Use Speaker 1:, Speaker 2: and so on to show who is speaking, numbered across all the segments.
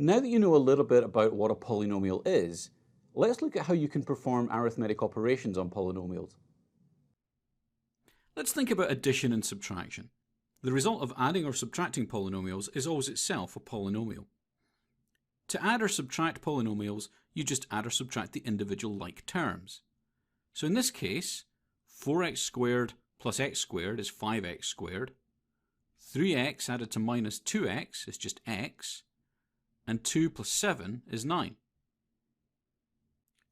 Speaker 1: Now that you know a little bit about what a polynomial is, let's look at how you can perform arithmetic operations on polynomials.
Speaker 2: Let's think about addition and subtraction. The result of adding or subtracting polynomials is always itself a polynomial. To add or subtract polynomials, you just add or subtract the individual like terms. So in this case, 4x squared plus x squared is 5x squared. 3x added to minus 2x is just x. And 2 plus 7 is 9.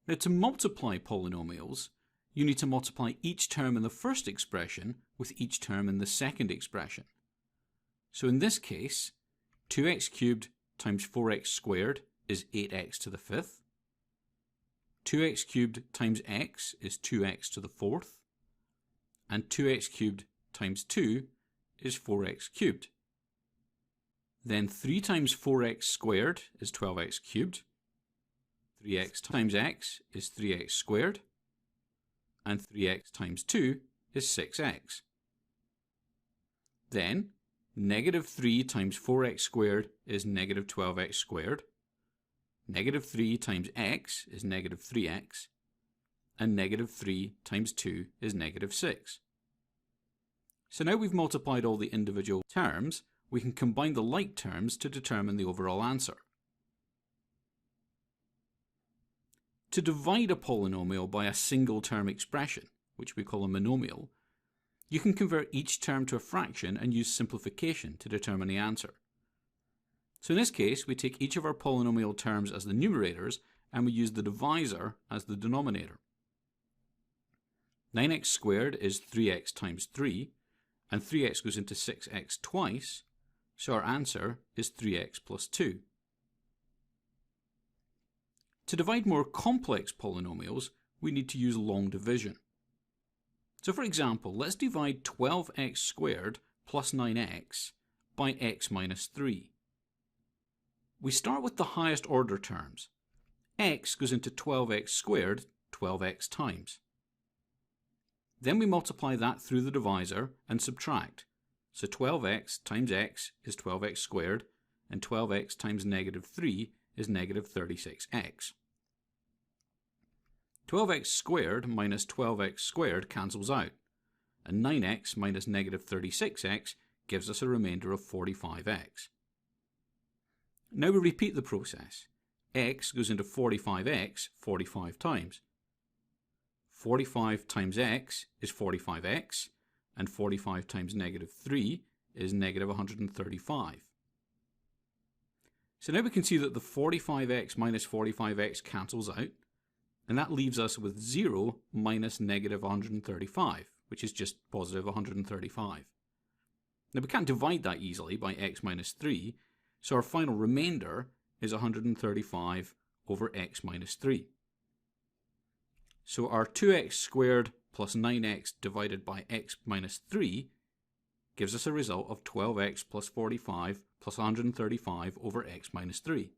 Speaker 2: Now to multiply polynomials, you need to multiply each term in the first expression with each term in the second expression. So in this case, 2x cubed times 4x squared is 8x to the fifth. 2x cubed times x is 2x to the fourth. And 2x cubed times 2 is 4x cubed. Then 3 times 4x squared is 12x cubed. 3x times x is 3x squared. And 3x times 2 is 6x. Then, negative 3 times 4x squared is negative 12x squared. Negative 3 times x is negative 3x. And negative 3 times 2 is negative 6. So now we've multiplied all the individual terms, we can combine the like terms to determine the overall answer. To divide a polynomial by a single term expression, which we call a monomial, you can convert each term to a fraction and use simplification to determine the answer. So in this case, we take each of our polynomial terms as the numerators and we use the divisor as the denominator. 9x squared is 3x times 3, and 3x goes into 6x twice, so our answer is 3x plus 2. To divide more complex polynomials, we need to use long division. So for example, let's divide 12x squared plus 9x by x minus 3. We start with the highest order terms. X goes into 12x squared 12x times. Then we multiply that through the divisor and subtract. So 12x times x is 12x squared, and 12x times negative 3 is negative 36x. 12x squared minus 12x squared cancels out, and 9x minus negative 36x gives us a remainder of 45x. Now we repeat the process. X goes into 45x 45 times. 45 times x is 45x, and 45 times negative 3 is negative 135. So now we can see that the 45x minus 45x cancels out, and that leaves us with 0 minus negative 135, which is just positive 135. Now we can't divide that easily by x minus 3, so our final remainder is 135 over x minus 3. So our 2x squared plus 9x divided by x minus 3 gives us a result of 12x plus 45 plus 135 over x minus 3.